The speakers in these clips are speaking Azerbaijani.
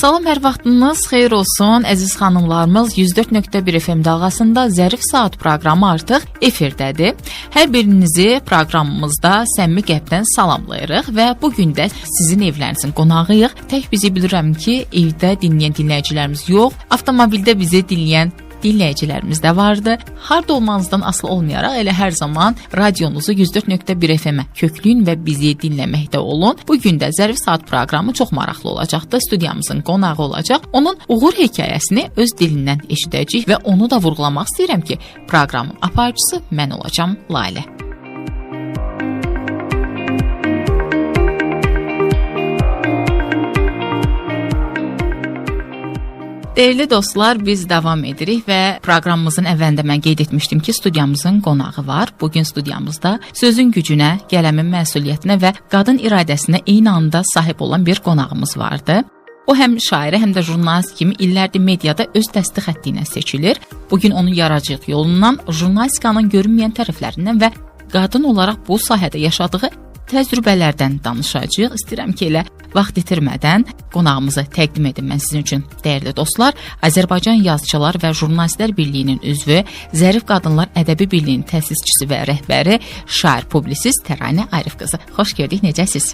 Salam, hər vaxtınız xeyir olsun, əziz xanımlarımız. 104.1 FM dalğasında Zərif Saat proqramı artıq efirdədir. Hər birinizi proqramımızda səmimi qəlbdən salamlayırıq və bugün də sizin evlərinizin qonağıyıq. Tək bizi bilirəm ki, evdə dinləyən dinləyicilərimiz yox, avtomobildə bizi dinləyən dinləyicilərimiz də vardı. Harda olmanızdan asılı olmayaraq elə hər zaman radionuzu 104.1 FM-ə köklüyün və bizi dinləməkdə olun. Bugün də Zərif Saat proqramı çox maraqlı olacaqdır. Studiyamızın qonağı olacaq. Onun uğur hekayəsini öz dilindən eşidəcəyik və onu da vurğulamaq istəyirəm ki, proqramın aparıcısı mən olacağam, Lalə. Dəyərli dostlar, biz davam edirik və proqramımızın əvvəlində mən qeyd etmişdim ki, studiyamızın qonağı var. Bugün studiyamızda sözün gücünə, qələmin məsuliyyətinə və qadın iradəsinə eyni anda sahib olan bir qonağımız vardı. O həm şairə, həm də jurnalist kimi illərdir mediada öz dəsti xətti ilə seçilir. Bugün onun yaradıcılıq yolundan, jurnalistikanın görünməyən tərəflərindən və qadın olaraq bu sahədə yaşadığı təcrübələrdən danışacağıq. İstəyirəm ki, elə vaxt itirmədən qonağımızı təqdim edim mən sizin üçün, dəyərli dostlar. Azərbaycan Yazıçılar və Jurnalistlər Birliyinin üzvü, Zərif Qadınlar Ədəbi Birliyinin təsisçisi və rəhbəri, şair, publisist Təranə Arif qızı. Xoş gördük, necəsiz?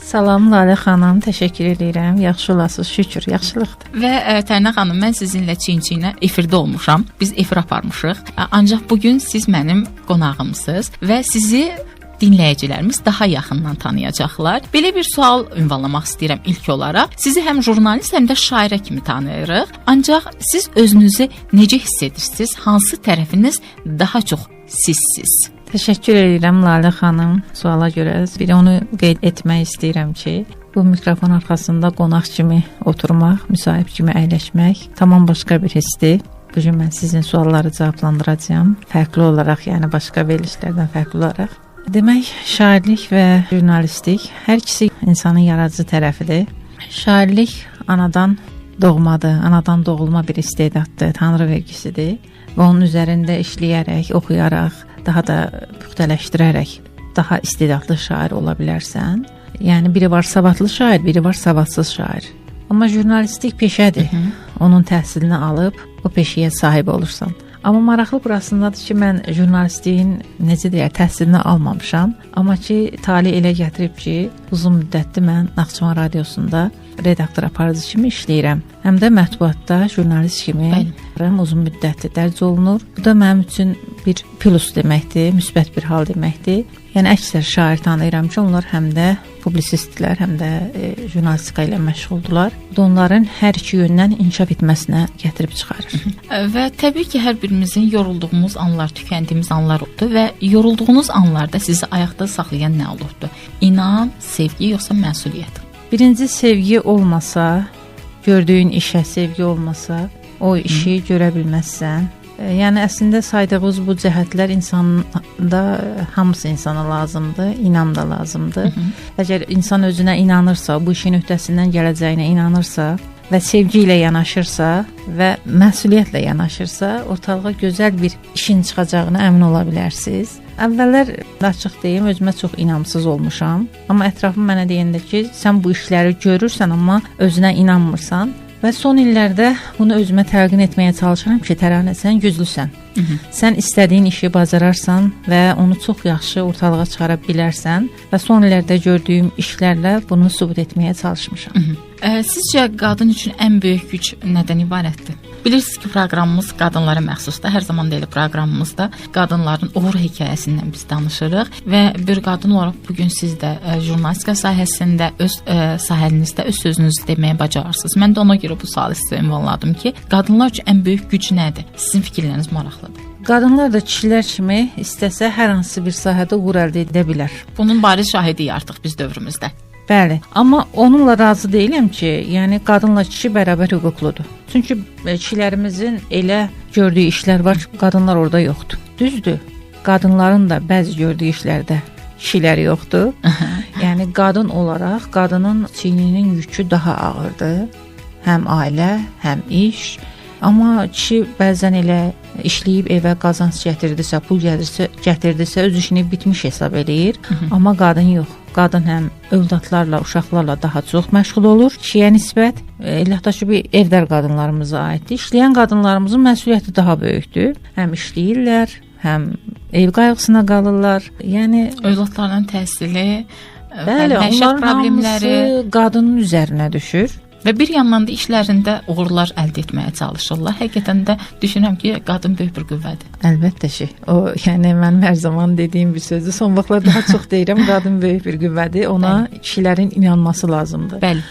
Salam Lalə xanım, təşəkkür edirəm. Yaxşı olasınız, şükür, yaxşılıqdır. Və Təranə xanım, mən sizinlə çiyin-çiyinə efirdə olmuşam. Biz efir aparmışıq. Ancaq bugün siz mənim qonağımsınız və sizi dinləyicilərimiz daha yaxından tanıyacaqlar. Belə bir sual ünvanlamaq istəyirəm ilk olaraq. Sizi həm jurnalist, həm də şairə kimi tanıyırıq. Ancaq siz özünüzü necə hiss edirsiniz? Hansı tərəfiniz daha çox sizsiz? Təşəkkür edirəm Lalə xanım suala görə. Bir onu qeyd etmək istəyirəm ki, bu mikrofon arxasında qonaq kimi oturmaq, müsahib kimi əyləşmək tamam başqa bir hissdir. Bugün mən sizin sualları cavablandıracağam. Fərqli olaraq, yəni başqa verilişlərdən fərqli olaraq. Demək, şairlik və jurnalistlik hər ikisi insanın yaradıcı tərəfidir. Şairlik anadan doğmadır, anadan doğulma bir istedaddır, tanrı vergisidir və onun üzərində işləyərək, oxuyaraq, daha da puxtələşdirərək daha istedadlı şair ola bilərsən. Yəni biri var savadlı şair, biri var savadsız şair. Amma jurnalistlik peşədir. Onun təhsilini alıb o peşəyə sahib olursan. Amma maraqlı burasındadır ki, mən jurnalistliyin necə deyək, təhsilini almamışam. Amma ki, tale elə gətirib ki, uzun müddətdir mən Naxçıvan radiosunda redaktor aparıcı kimi işləyirəm. Həm də mətbuatda jurnalist kimi uzun müddətdir dərc olunur. Bu da mənim üçün bir plus deməkdir, müsbət bir hal deməkdir. Yəni əksər şair tanıyıram ki, onlar həm də publisistlər, həm də jurnalistika ilə məşğuldular. Bu da onların hər iki yöndən inkişaf etməsinə gətirib çıxarır. Və təbii ki, hər birimizin yorulduğumuz anlar, tükəndiyimiz anlar oldu və yorulduğunuz anlarda sizi ayaqda saxlayan nə olurdu? İnam, sevgi yoxsa məsuliyyət? Birinci, sevgi olmasa, gördüyün işə sevgi olmasa, o işi görə bilməzsən. Yəni əslində saydığınız bu cəhətlər insanda hamısı insana lazımdır, inam da lazımdır. Əgər insan özünə inanırsa, bu işin öhdəsindən gələcəyinə inanırsa və sevgi ilə yanaşırsa və məsuliyyətlə yanaşırsa, ortalığa gözəl bir işin çıxacağına əmin ola bilərsiniz. Əvvəllər açıq deyim, özümə çox inamsız olmuşam. Amma ətrafım mənə deyəndə ki, sən bu işləri görürsən, amma özünə inanmırsan. Və son illərdə bunu özümə təlqin etməyə çalışıram ki, Təranə, sən güclüsən. Sən istədiyin işi bacararsan və onu çox yaxşı ortalığa çıxara bilərsən və son illərdə gördüyüm işlərlə bunu sübut etməyə çalışmışam. Sizcə qadın üçün ən böyük güc nədən ibarətdir? Bilirsiniz ki, proqramımız qadınlara məxsusdur. Hər zaman da elə proqramımızda qadınların uğur hekayəsindən biz danışırıq və bir qadın olaraq bugün siz də jurnalistika sahəsində öz sahənizdə öz sözünüzü deməyə bacarırsınız. Mən də ona görə bu sualı sizə ünvanladım ki, qadınlar üçün ən böyük güc nədir? Sizin fikirləriniz maraqlıdır. Qadınlar da kişilər kimi istəsə hər hansı bir sahədə uğur əldə edə bilər. Bunun bariz şahidiyik artıq biz dövrümüzdə. Bəli, amma onunla razı deyiləm ki, yəni qadınla kişi bərabər hüquqludur. Çünki kişilərimizin elə gördüyü işlər var, qadınlar orada yoxdur. Düzdür, qadınların da bəzi gördüyü işlərdə kişiləri yoxdur. Yəni qadın olaraq qadının çiyninin yükü daha ağırdır. Həm ailə, həm iş. Amma kişi bəzən elə işləyib evə qazanc gətirdisə, pul gətirdisə öz işini bitmiş hesab eləyir. Amma qadın yox. qadın həm övladlarla, uşaqlarla daha çox məşğul olur. Kişiyə nisbət elə ki, bir evdar qadınlarımıza aiddir. İşləyən qadınlarımızın məsuliyyəti daha böyükdür. Həm işləyirlər, həm ev qayğısına qalırlar. Yəni övladların təhsili, bəli, məişət problemləri qadının üzərinə düşür. Və bir yandan da işlərində uğurlar əldə etməyə çalışırlar. Həqiqətən də düşünürəm ki, qadın böyük bir qüvvədir. Əlbəttə ki, o yəni mənim hər zaman dediyim bir sözdür. Son vaxtlar daha çox deyirəm, qadın böyük bir qüvvədir. Ona kişilərin inanması lazımdır. Bəli.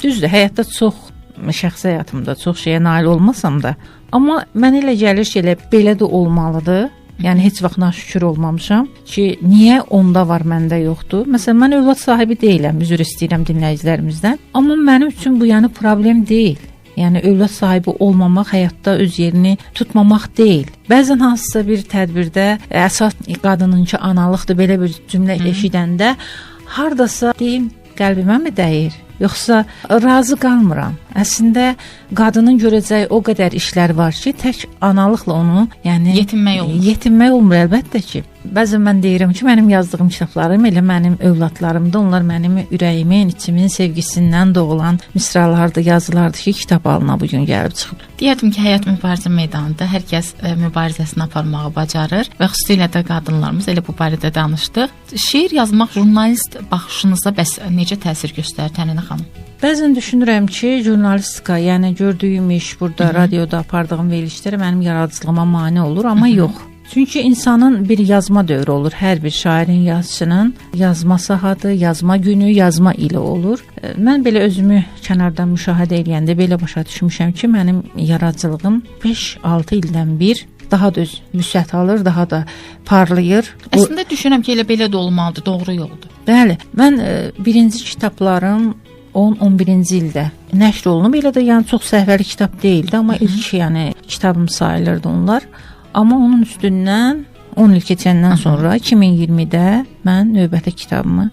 Düzdür, həyatda çox, şəxsi həyatımda çox şeyə nail olmasam da, amma mənə elə gəlir ki, elə belə də olmalıdır. Yəni heç vaxt naşükür olmamışam ki, niyə onda var, məndə yoxdur? Məsələn, mən övlad sahibi deyiləm, üzr istəyirəm dinləyicilərimizdən. Amma mənim üçün bu yəni problem deyil. Yəni övlad sahibi olmamaq həyatda öz yerini tutmamaq deyil. Bəzən hansısa bir tədbirdə əsas qadınınki analıqdır belə bir cümlə eşidəndə hardasa deyim qəlbimə mi dəyir? Yoxsa razı qalmıram. Əslində qadının görəcəyi o qədər işlər var ki, tək analıqla onu, yəni yetinmək olmur. Yetinmək olmur əlbəttə ki. Bəzən mən deyirəm ki, mənim yazdığım kitablarım elə mənim övladlarımdır. Onlar mənim ürəyimin, içimin sevgisindən doğulan misralardır, yazılardır ki, kitab halına bu gün gəlib çıxıb. Deyərdim ki, həyat mübarizə meydanında hər kəs mübarizəsini aparmağı bacarır və xüsusilə də qadınlarımız elə bu barədə danışdıq. Şeir yazmaq jurnalist baxışınıza bəs necə təsir göstərir Təminə xanım? Bəzən düşünürəm ki, jurnalistika, yəni gördüyüm iş, burada radioda apardığım verilişlər mənim yaradıcılığıma mane olur, amma yox. Çünki insanın bir yazma dövrü olur. Hər bir şairin, yazıçının yazma saatı, yazma günü, yazma ili olur. Mən belə özümü kənardan müşahidə edəndə belə başa düşmüşəm ki, mənim yaradıcılığım 5-6 ildən bir daha da vüsət alır, daha da parlayır. Əslində düşünürəm ki, elə belə də olmalıdır, doğru yoldur. Bəli, mən birinci kitablarım 10-11-ci ildə nəşr olunub. Elə də yəni çox səhvəli kitab deyildi, amma ilk yəni kitabım sayılırdı onlar. Amma onun üstündən 10 il keçəndən sonra 2020-də mən növbəti kitabımı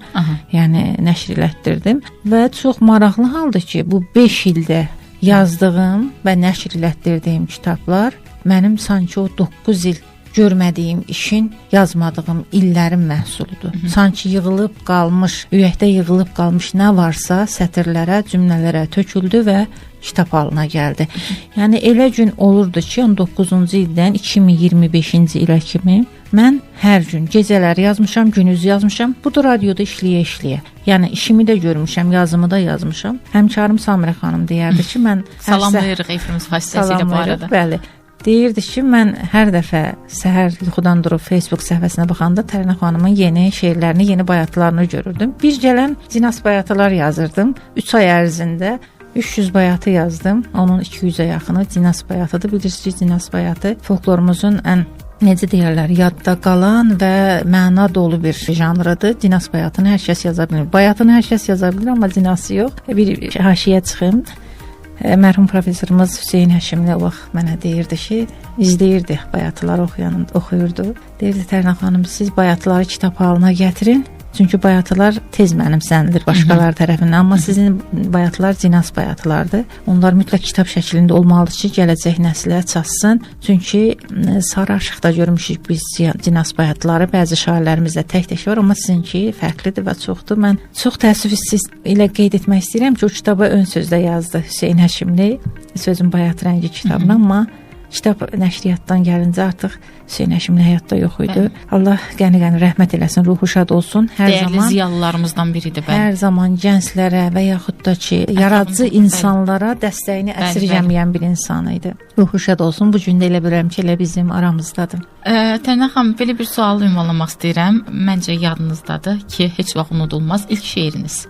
yəni nəşr elətdirdim və çox maraqlı haldır ki, bu 5 ildə yazdığım və nəşr elətdirdiyim kitablar mənim sanki o 9 il görmədiyim işin, yazmadığım illərin məhsuludur. Sanki yığılıb qalmış, ürəkdə yığılıb qalmış nə varsa sətirlərə, cümlələrə töküldü və kitab halına gəldi. Yəni elə gün olurdu ki, 19-cu ildən 2025-ci ilə kimi mən hər gün gecələr yazmışam, gündüz yazmışam. Bu da radioda işləyə-işləyə. Yəni işimi də görmüşəm, yazımı da yazmışam. Həmkarım Samirə xanım deyərdi ki, mən salamlayırıq efirimiz vasitəsilə bu arada. Bəli. Deyirdi ki, mən hər dəfə səhər yuxudan durub Facebook səhifəsinə baxanda Tərinə xanımın yeni şeirlərini, yeni bayatılarını görürdüm. Bir gələn cinas bayatılar yazırdım. 3 ay ərzində 300 bayatı yazdım. Onun 200-ə yaxını cinas bayatıdır. Bilirsiniz ki, cinas bayatı folklorumuzun ən necə deyirlər, yadda qalan və məna dolu bir janrıdır. Cinas bayatını hər kəs yaza bilir. Bayatını hər kəs yaza bilir, amma cinası yox. Bir haşiyə çıxım. Mərhum professorumuz Hüseyn Həşimli o vaxt mənə deyirdi ki, izləyirdi bayatıları oxuyurdu. Deyirdi, Tərinə xanım, siz bayatıları kitab halına gətirin. Çünki bayatılar tez mənimsənilir başqaları tərəfindən, amma sizin bayatılar cinas bayatılardır. Onlar mütləq kitab şəklində olmalıdır ki, gələcək nəslə çatsın. Çünki sarı aşıqda görmüşük biz cinas bayatıları, bəzi şairlərimizdə tək-tək var, amma sizinki fərqlidir və çoxdur. Mən çox təəssüfsiz ilə qeyd etmək istəyirəm ki, o kitaba ön sözdə yazdı Hüseyn Həşimli, Sözün Bayat Rəngi kitabını, amma kitab nəşriyyatdan gəlincə artıq Hüseyn Həşimli həyatda yox idi. Allah qəni-qəni rəhmət eləsin, ruhu şad olsun. Dəyərli ziyalılarımızdan biridir. Hər zaman gənclərə və yaxud da ki, yaradıcı insanlara dəstəyini əsirgəməyən bir insan idi. Ruhu şad olsun. Bu gün də elə bilirəm ki, elə bizim aramızdadır. Tərinə xanım, belə bir sual ünvanlamaq istəyirəm. Məncə yadınızdadır ki, heç vaxt unudulmaz ilk şeiriniz.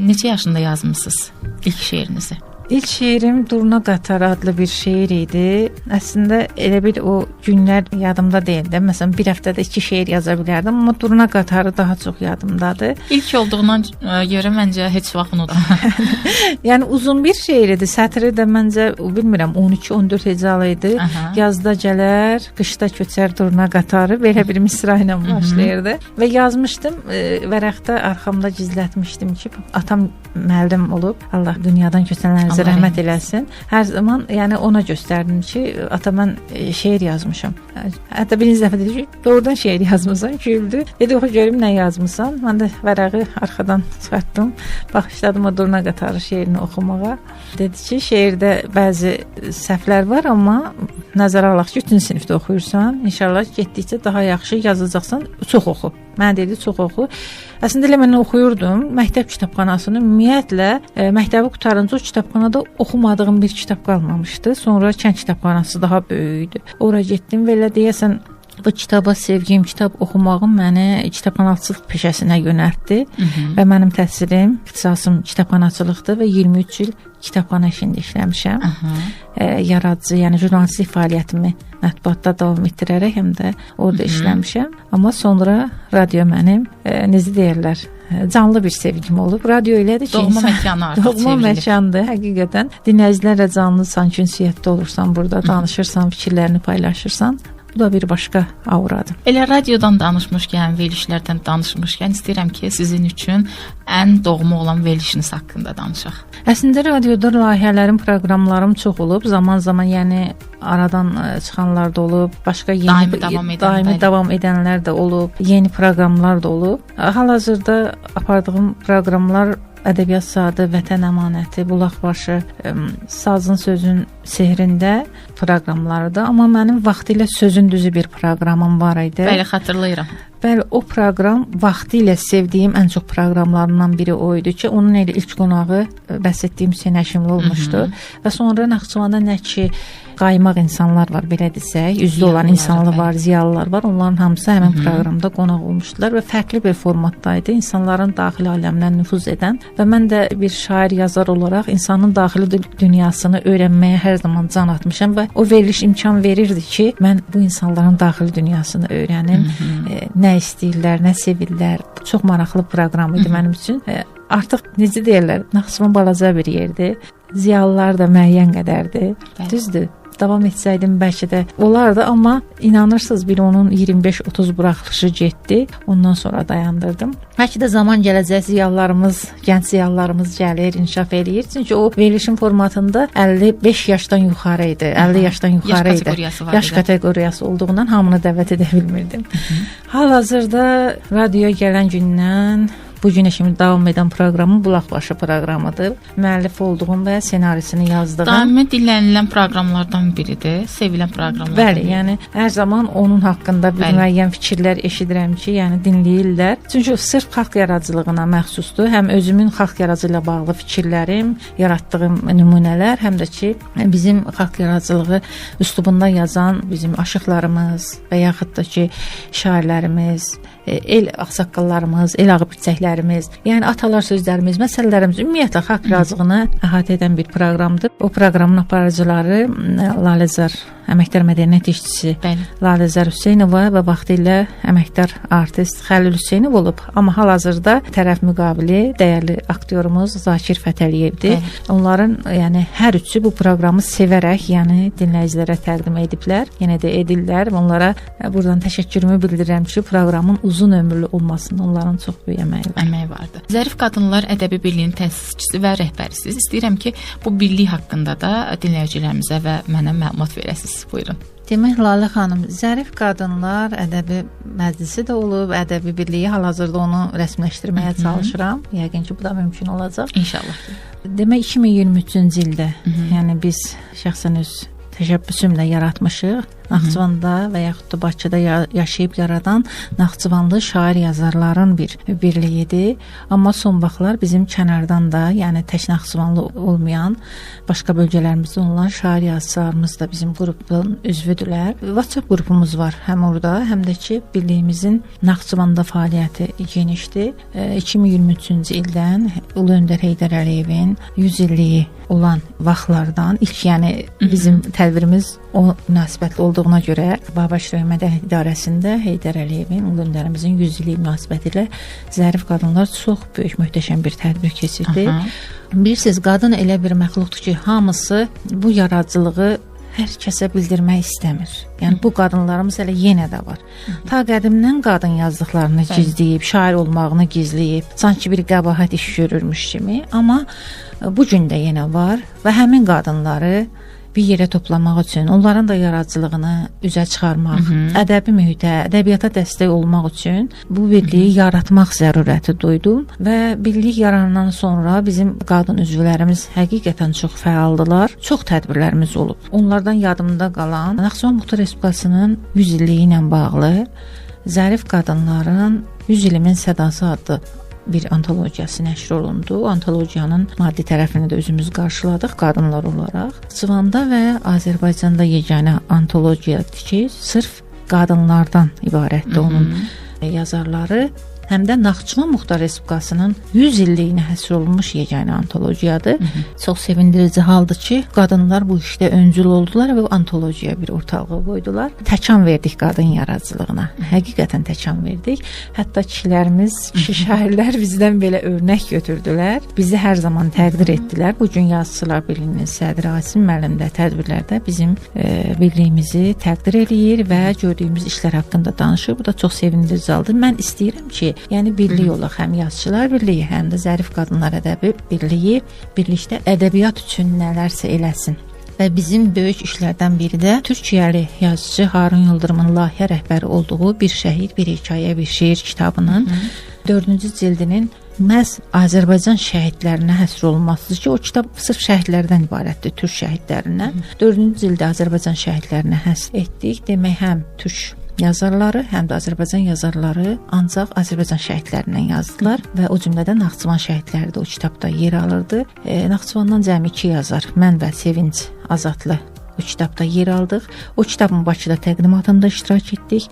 Neçə yaşında yazmısınız ilk şeirinizi? İlk şeirim Durna Qatar adlı bir şeir idi. Əslində elə bir o günlər yadımda deyildi. Məsələn, bir həftədə 2 şeir yaza bilərdim, amma Durna Qatarı daha çox yadımdadır. İlk olduğundan görə məncə heç vaxt unutmam. Yəni uzun bir şeir idi. Sətri də məncə bilmirəm 12-14 hecalı idi. Yazda gələr, qışda köçər Durna Qatarı belə bir misra ilə başlayırdı və yazmışdım. Vərəqdə arxamda gizlətmişdim ki, atam müəllim olub. Allah dünyadan köçənlərin Allah rəhmət eləsin. Hər zaman yəni ona göstərdim ki, ata mən şeir yazmışam. Hətta birinci dəfə dedi ki, doğrudan şeir yazmısan, güldü. Dedi, oxu görüm nə yazmısan. Mən də vərəqi arxadan çıxartdım. Başladım o durna qatarı şeirini oxumağa. Dedi ki, şeirdə bəzi səhvlər var, amma nəzərə alaq ki, bütün sinifdə oxuyursan, İnşallah getdikcə daha yaxşı yazacaqsan, çox oxu. Mənə dedi, çox oxu. Əslində elə mən oxuyurdum. Məktəb kitabxanasını ümumiyyətlə məktəbi qurtarınca o kitabxanada oxumadığım bir kitab qalmamışdı. Sonra kənd kitabxanası daha böyük idi. Ora getdim və elə deyəsən bu kitaba sevgim, kitab oxumağım məni kitabxanaçılıq peşəsinə yönəltdi. Və mənim təhsilim, ixtisasım kitabxanaçılıqdır və 23 il kitabxana işində işləmişəm. Yaradıcı, yəni jurnalistlik fəaliyyətimi mətbuatda davam etdirərək həm də orada işləmişəm. Amma sonra radio mənim, necə deyirlər, canlı bir sevgim olub. Radio elədir ki, doğma məkanı artıq doğma məkandır, həqiqətən. Dinləyicilərlə canlı sanki ünsiyyətdə olursan, burada danışırsan, fikirlərini paylaşırsan. Bu da bir başqa auradır. Elə radiodan danışmışkən, verilişlərdən danışmışkən istəyirəm ki, sizin üçün ən doğma olan verilişiniz haqqında danışaq. Əslində radioda layihələrim, proqramlarım çox olub. Zaman-zaman yəni aradan çıxanlar da olub, başqa yeni daimi davam edənlər də olub, yeni proqramlar da olub. Hal-hazırda apardığım proqramlar Ədəbiyyat Saatı, Vətən Əmanəti, Bulaqbaşı, Sazın Sözün Sehrində proqramlarıdır. Amma mənim vaxtilə Sözün Düzü bir proqramım var idi. Bəli, xatırlayıram. Bəli, o proqram vaxtilə sevdiyim ən çox proqramlarından biri o idi ki, onun elə ilk qonağı bəhs etdiyim Hüseyn Həşimli olmuşdu. Və sonra Naxçıvanda nə ki qaymaq insanlar var, belə desək, üzlü olan insanlar var, ziyalılar var. Onların hamısı həmin proqramda qonaq olmuşdular və fərqli bir formatdaydı. İnsanların daxili aləminə nüfuz edən və mən də bir şair, yazar olaraq insanın daxili dünyasını öyrənməyə hər zaman can atmışam və o veriliş imkan verirdi ki, mən bu insanların daxili dünyasını öyrənim, nə istəyirlər, nə sevirlər. Çox maraqlı proqram idi mənim üçün. Artıq necə deyirlər, Naxçıvan balaca bir yerdir. Ziyalılar da müəyyən qədərdir. Düzdür. Davam etsəydim bəlkə də olardı, amma inanırsınız bir onun 25-30 buraxılışı getdi. Ondan sonra dayandırdım. Bəlkə də zaman gələcək, ziyalılarımız, gənc ziyalılarımız gəlir, inkişaf eləyir. Çünki o verilişin formatında 55 yaşdan yuxarı idi, 50 yaşdan yuxarı idi. Yaş kateqoriyası olduğundan hamını dəvət edə bilmirdim. Hal-hazırda radioya gələn gündən bu günə kimi davam edən proqramın Bulaqbaşı proqramıdır. Müəllif olduğum və ssenarisini yazdığım. Daimi dinlənilən proqramlardan biridir, sevilən proqramlardan. Bəli, yəni hər zaman onun haqqında bir müəyyən fikirlər eşidirəm ki, yəni dinləyirlər. Çünki sırf xalq yaradıcılığına məxsusdur. Həm özümün xalq yaradıcılığı ilə bağlı fikirlərim, yaratdığım nümunələr, həm də ki, bizim xalq yaradıcılığı üslubunda yazan bizim aşıqlarımız və yaxud da ki, şairlərimiz, el ağsaqqallarımız, el ağbirçəklərimiz, yəni atalar sözlərimiz, məsələlərimiz ümumiyyətlə xalq yaradıcılığını əhatə edən bir proqramdır. O proqramın aparıcıları Laləzar əməkdar mədəniyyət işçisi Laləzar Hüseynova və vaxtilə əməkdar artist Xəlil Hüseynov olub. Amma hal-hazırda tərəf müqabili dəyərli aktyorumuz Zakir Fətəliyevdir. Onların yəni hər üçü bu proqramı sevərək, yəni dinləyicilərə təqdim ediblər. Yenə də edirlər. Onlara buradan təşəkkürümü bildirirəm ki, proqramın uzun ömürlü olmasında onların çox böyük əməyi vardı. Zərif Qadınlar Ədəbi Birliyinin təsisçisi və rəhbərisiz. İstəyirəm ki, bu birlik haqqında da dinləyicilərimizə və mənə məlumat verəsiniz. Buyurun. Demək, Lalə xanım, Zərif Qadınlar Ədəbi Məclisi də olub, Ədəbi Birliyi hal-hazırda onu rəsmiləşdirməyə çalışıram. Yəqin ki, bu da mümkün olacaq. İnşallah. Demək, 2023-cü ildə, yəni biz şəxsən öz təşəbbüsümlə yaratmışıq. Naxçıvanda və yaxud da Bakıda yaşayıb yaradan Naxçıvanlı şair yazarların bir birliyidir. Amma son vaxtlar bizim kənardan da, yəni tək Naxçıvanlı olmayan başqa bölgələrimizdə olan şair yazarlarımız da bizim qrupun üzvüdürlər. WhatsApp qrupumuz var həm orada, həm də ki birliyimizin Naxçıvanda fəaliyyəti genişdir. 2023-cü ildən Ulu Öndər Heydər Əliyevin 100 illiyi olan vaxtlardan ilk, yəni bizim tədbirimiz o münasibətli olduğuna görə Babaş Rəy Mədəniyyət İdarəsində Heydər Əliyevin, Ulu Öndərimizin 100 illiyi münasibətilə Zərif Qadınlar çox böyük, möhtəşəm bir tədbir keçirdi. Bilirsiniz, qadın elə bir məxluqdur ki, hamısı bu yaradıcılığı hər kəsə bildirmək istəmir. Yəni bu qadınlarımız hələ yenə də var. Ta qədimdən qadın yazdıqlarını gizləyib, şair olmağını gizləyib, sanki bir qəbahət iş görürmüş kimi, amma bu gün də yenə var və həmin qadınları bir yerə toplamaq üçün, onların da yaradıcılığını üzə çıxarmaq, ədəbi mühitə, ədəbiyyata dəstək olmaq üçün bu birliyi yaratmaq zərurəti duydum və birlik yaranan sonra bizim qadın üzvlərimiz həqiqətən çox fəaldılar. Çox tədbirlərimiz olub. Onlardan yadımda qalan Naxçıvan Muxtar Respublikasının 100 illiyi ilə bağlı Zərif qadınların 100 ilimin sədası adlı bir antologiyası nəşr olundu. Antologiyanın maddi tərəfini də özümüz qarşıladıq qadınlar olaraq. Naxçıvanda və Azərbaycanda yeganə antologiyadır ki, sırf qadınlardan ibarətdir onun yazarları. Həm də Naxçıvan Muxtar Respublikasının 100 illiyinə həsr olunmuş yeganə antologiyadır. Çox sevindirici haldır ki, qadınlar bu işdə öncül oldular və antologiyaya bir ortalığa qoydular. Təkan verdik qadın yaradıcılığına. Həqiqətən təkan verdik. Hətta kişilərimiz, kişi şairlər bizdən belə örnək götürdülər. Bizi hər zaman təqdir etdilər. Bu gün Yazıçılar Birliyinin sədri Asim müəllim də tədbirlərdə bizim birliyimizi təqdir eləyir və gördüyümüz işlər haqqında danışır. Bu da çox sevindirici haldır. Mən istəyirəm ki, yəni birlik olaq, həm Yazıçılar Birliyi, həm də Zərif Qadınlar Ədəbi Birliyi birlikdə ədəbiyyat üçün nələrsə eləsin. Və bizim böyük işlərdən biri də Türkiyəli yazıcı Harun Yıldırımın layihə rəhbəri olduğu Bir şəhid, bir hekayə, bir şeir kitabının 4-cü cildinin məhz Azərbaycan şəhidlərinə həsr olunmasıdır ki, o kitab sırf şəhidlərdən ibarətdir, türk şəhidlərindən. 4-cü cildə Azərbaycan şəhidlərinə həsr etdik. Demək, həm türk yazarları, həm də Azərbaycan yazarları ancaq Azərbaycan şəhidlərindən yazdılar və o cümlədən Naxçıvan şəhidləri də o kitabda yer alırdı. Naxçıvandan cəmi 2 yazar, mən və Sevinc Azadlı o kitabda yer aldıq. O kitabın Bakıda təqdimatında iştirak etdik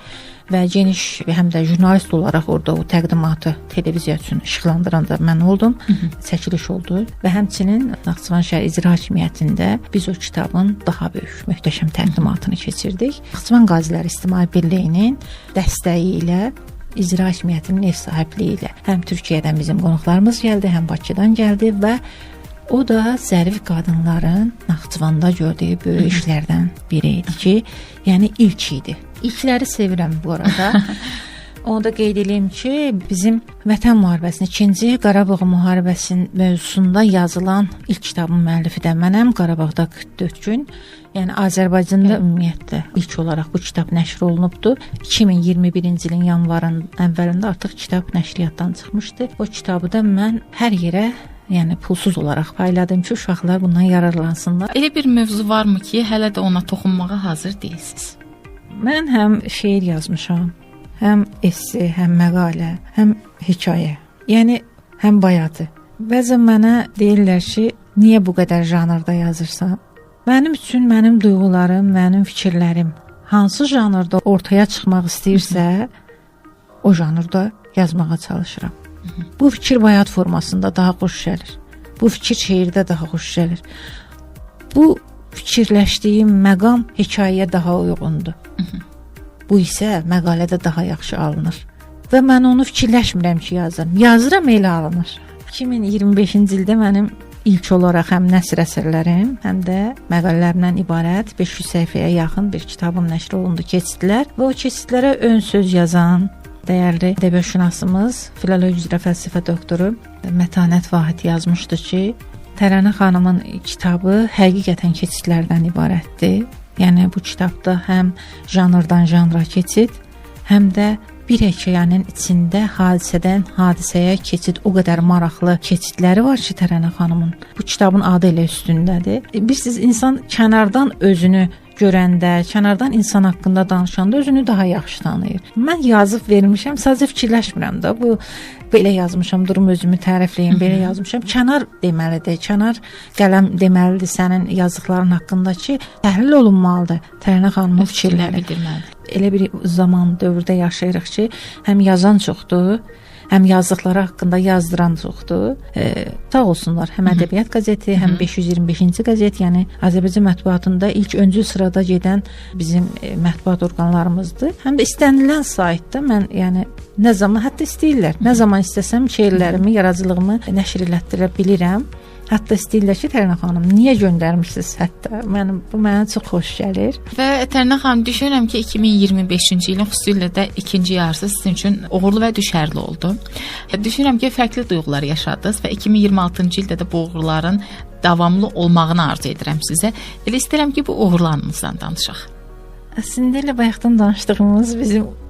və geniş həm də jurnalist olaraq orada o təqdimatı televiziya üçün işıqlandıran da mən oldum. Çəkiliş oldu və həmçinin Naxçıvan şəhər icra hakimiyyətində biz o kitabın daha böyük, möhtəşəm təqdimatını keçirdik. Naxçıvan Qaziləri İctimai Birliyinin dəstəyi ilə, icra hakimiyyətinin ev sahibliyi ilə həm Türkiyədən bizim qonaqlarımız gəldi, həm Bakıdan gəldi və o da Zərif qadınların Naxçıvanda gördüyü böyük işlərdən biri idi ki, yəni ilk idi. İlkləri sevirəm bu arada. Onu da qeyd edeyim ki, bizim Vətən müharibəsinin, 2-ci Qarabağ müharibəsinin mövzusunda yazılan ilk kitabın müəllifi də mənəm. Qarabağda 44 gün. Yəni Azərbaycanda ümumiyyətlə ilk olaraq bu kitab nəşr olunubdu. 2021-ci ilin yanvarın əvvəlində artıq kitab nəşriyyatdan çıxmışdı. O kitabı da mən hər yerə, yəni pulsuz olaraq payladım ki, uşaqlar bundan yararlansınlar. Elə bir mövzu varmı ki, hələ də ona toxunmağa hazır deyilsiniz? Mən həm şeir yazmışam, həm esse, həm məqalə, həm hekayə. Yəni həm bayadı. Bəzən mənə deyirlər ki, niyə bu qədər janrda yazırsan? Mənim üçün mənim duyğularım, mənim fikirlərim hansı janrda ortaya çıxmaq istəyirsə, o janrda yazmağa çalışıram. Bu fikir bayat formasında daha xoş gəlir. Bu fikir şeirdə daha xoş gəlir. Bu fikirləşdiyim məqam hekayəyə daha uyğundur. Bu isə məqalədə daha yaxşı alınır. Və mən onu fikirləşmirəm ki, yazıram. Yazıram, elə alınır. 2025-ci ildə mənim ilk olaraq həm nəsr əsərlərim, həm də məqalələrimdən ibarət 500 səhifəyə yaxın bir kitabım nəşr olundu, keçidlər. Və o keçidlərə ön söz yazan dəyərli ədəbiyyatşünasımız, filologiya üzrə fəlsəfə doktoru Mətanət Vahid yazmışdı ki, Tərənə xanımın kitabı həqiqətən keçidlərdən ibarətdir. Yəni bu kitabda həm janrdan janra keçid, həm də bir hekayənin içində hadisədən hadisəyə keçid, o qədər maraqlı keçidləri var ki, Tərənə xanımın. Bu kitabın adı elə üstündədir. Bilirsiniz, insan kənardan özünü görəndə, kənardan insan haqqında danışanda özünü daha yaxşı tanıyır. Mən yazıb vermişəm, sadəcə fikirləşmirəm də. Bu belə yazmışam, durum özümü tərifləyim, belə yazmışam. Kənar deməlidir, kənar qələm deməlidir sənin yazdıqların haqqında ki, təhlil olunmalıdır. Tərənə xanımın fikirləri bildirməlidir. Elə bir zaman, dövrdə yaşayırıq ki, həm yazan çoxdur, həm yazdıqları haqqında yazdıran çoxdur. Sağ olsunlar, həm Ədəbiyyat qəzeti, həm 525-ci qəzet, yəni Azərbaycan mətbuatında ilk öncül sırada gedən bizim mətbuat orqanlarımızdır. Həm də istənilən saytda mən, yəni nə zaman, hətta istəyirlər, nə zaman istəsəm şeirlərimi, yaradıcılığımı nəşr elətdirə bilirəm. Hətta istəyirlər ki, Tərnə xanım, niyə göndərmisiniz hətta? Bu mənə çox xoş gəlir. Və Tərnə xanım, düşünürəm ki, 2025-ci ilin xüsusilə də ikinci yarısı sizin üçün uğurlu və düşərli oldu. Düşünürəm ki, fərqli duyğular yaşadınız və 2026-cı ildə də bu uğurların davamlı olmağını arzu edirəm sizə. Elə istəyirəm ki, bu uğurlarınızdan danışaq. Əslində elə bayaqdan danışdığımız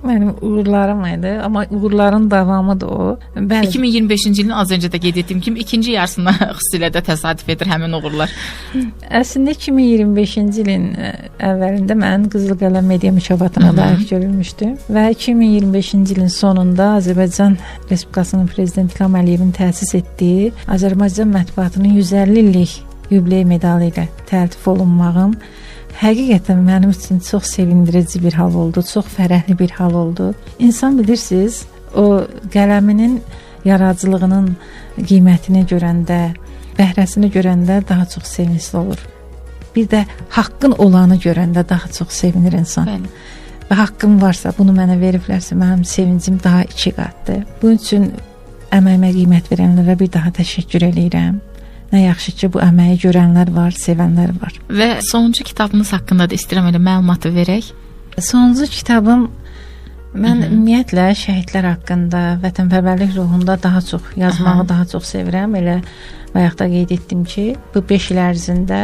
mənim uğurlarım idi, amma uğurların davamıdır o. Bəli. 2025-ci ilin az öncə də qeyd etdiyim kimi ikinci yarısına xüsusilə də təsadüf edir həmin uğurlar. Əslində 2025-ci ilin əvvəlində mən Qızıl Qələm media mükafatına layiq görülmüşdüm və 2025-ci ilin sonunda Azərbaycan Respublikasının prezidenti İlham Əliyevin təsis etdiyi Azərbaycan mətbuatının 150 illik yubiley medalı ilə təltif olunmağım həqiqətən mənim üçün çox sevindirici bir hal oldu, çox fərəhli bir hal oldu. İnsan bilirsiniz, o qələminin yaradıcılığının qiymətini görəndə, bəhrəsini görəndə daha çox sevincli olur. Bir də haqqın olanı görəndə daha çox sevinir insan. Bəli. Və haqqım varsa, bunu mənə veriblərsə, mənim sevincim daha 2 qatdır. Bunun üçün əməyimə qiymət verənlərə bir daha təşəkkür edirəm. Nə yaxşı ki, bu əməyi görənlər var, sevənlər var. Və sonuncu kitabınız haqqında da istəyirəm elə məlumatı verək. Sonuncu kitabım mən ümumiyyətlə şəhidlər haqqında, vətənpərvərlik ruhunda daha çox yazmağı daha çox sevirəm. Elə bayaqda qeyd etdim ki, bu 5 il ərzində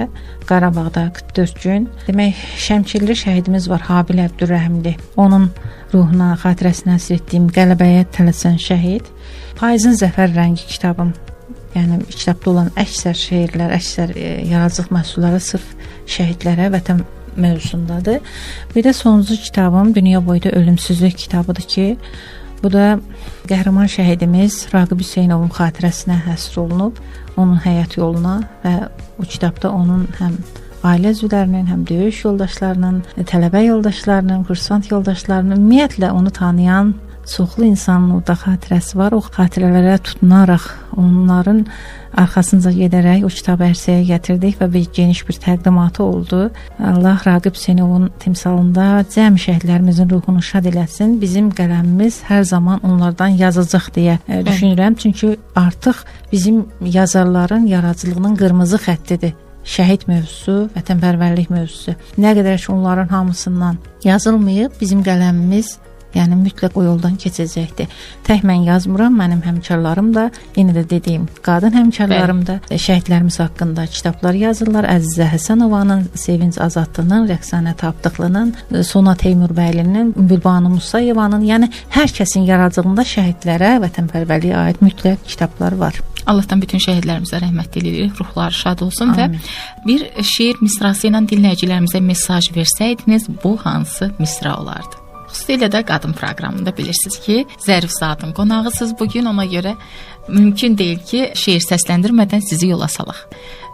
Qarabağda 44 gün, demək Şəmkirli şəhidimiz var, Habil Əbdürrəhimli. Onun ruhuna, xatirəsinə həsr etdiyim Qələbəyə tələsən şəhid. Payızın zəfər rəngi kitabım. Yəni kitabda olan əksər şeirlər, əksər yaradıcılıq məhsulları sırf şəhidlərə, vətən mövzusundadır. Bir də sonuncu kitabım Dünya boyda ölümsüzlük kitabıdır ki, bu da qəhrəman şəhidimiz Raqib Hüseynovun xatirəsinə həsr olunub, onun həyat yoluna və bu kitabda onun həm ailə üzvlərinin, həm döyüş yoldaşlarının, tələbə yoldaşlarının, kursant yoldaşlarının, ümumiyyətlə onu tanıyan çoxlu insanın orada xatirəsi var. O xatirələrə tutunaraq, onların arxasınca gedərək o kitabı ərsəyə gətirdik və bir geniş bir təqdimatı oldu. Allah Raqib Hüseynovun timsalında cəmi şəhidlərimizin ruhunu şad eləsin. Bizim qələmimiz hər zaman onlardan yazacaq deyə düşünürəm. Çünki artıq bizim yazarların yaradıcılığının qırmızı xəttidir. Şəhid mövzusu, vətənpərvərlik mövzusu. Nə qədər ki onların hamısından yazılmayıb, bizim qələmimiz yəni mütləq o yoldan keçəcəkdir. Tək mən yazmıram, mənim həmkarlarım da, yenə də dediyim, qadın həmkarlarım da şəhidlərimiz haqqında kitablar yazırlar. Əzizə Həsənovanın, Sevinc Azadlının, Rəqsanə Tapdıqlının, Sona Teymurbəylinin, Bülbanu Musayevanın, yəni hər kəsin yaradıcılığında şəhidlərə, vətənpərvərliyə aid mütləq kitablar var. Allahdan bütün şəhidlərimizə rəhmət edirik, ruhları şad olsun. Amin. Və bir şeir misrası ilə dinləyicilərimizə mesaj versəydiniz, bu hansı misra olardı? Xüsusilə də qadın proqramında bilirsiniz ki, Zərif Saatın qonağısınız bugün, ona görə mümkün deyil ki, şeir səsləndirmədən sizi yola salaq.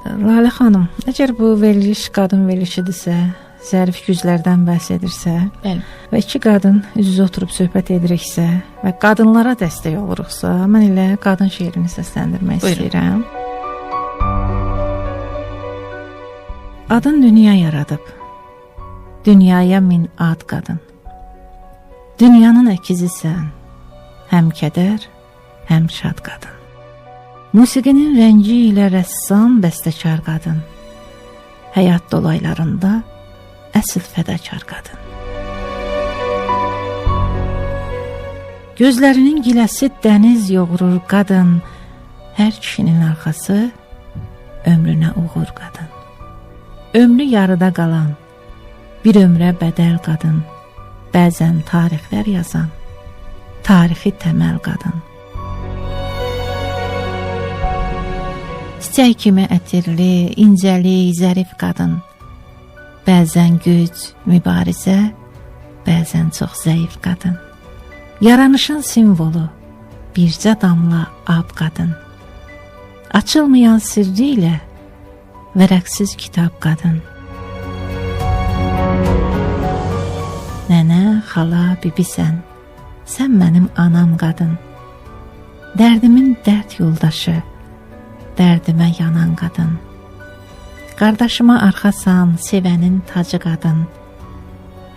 Lalə xanım, əgər bu veriliş qadın verilişidirsə, zərif güclərdən bəhs edirsə, bəli, və 2 qadın üz-üzə oturub söhbət ediriksə və qadınlara dəstək oluruqsa, mən elə qadın şeirini səsləndirmək istəyirəm. Adın dünya yaradıb, dünyaya min ad qadın. Dünyanın əkizisən, həm kədər, həm şad qadın. Musiqinin rəngi ilə rəssam, bəstəkar qadın. Həyat dolaylarında əsl fədakar qadın. Gözlərinin giləsi dəniz yoğurur qadın. Hər kişinin arxası ömrünə uğur qadın. Ömrü yarıda qalan, bir ömrə bədəl qadın. Bəzən tarixlər yazan, tarixi təməl qadın. Çiçək kimi ətirli, incəli, zərif qadın. Bəzən güc, mübarizə, bəzən çox zəif qadın. Yaranışın simvolu, bircə damla ab qadın. Açılmayan sirri ilə vərəqsiz kitab qadın. Nənə, xala, bibisən, sən mənim anam qadın. Dərdimin dərd yoldaşı, dərdimə yanan qadın. Qardaşıma arxasan, sevənin tacı qadın.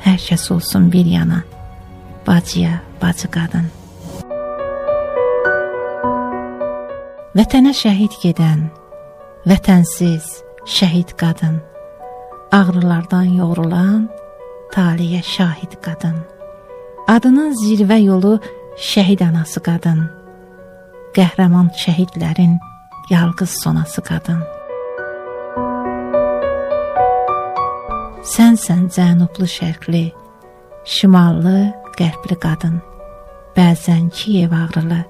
Hər kəs olsun bir yana, bacıya bacı qadın. Vətənə şəhid gedən, vətənsiz, şəhid qadın, ağrılardan yoğrulan, taliyə şahid qadın. Adının zirvə yolu şəhid anası qadın, qəhrəman şəhidlərin yalqız sonası qadın. Sənsən cənublu şərqli, şimallı, qərbli qadın, bəzən Kiyev ağrılı,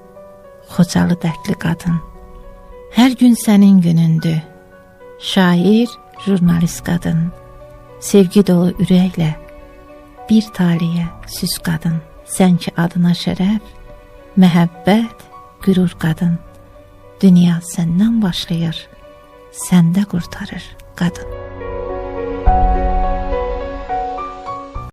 Xocalı dərdli qadın. Hər gün sənin günündür, şair, jurnalist qadın, sevgi dolu ürəklə, bir taliyə süz qadın. Sən ki adına şərəf, məhəbbət, qürur qadın. Dünya səndən başlayır, səndə qurtarır qadın.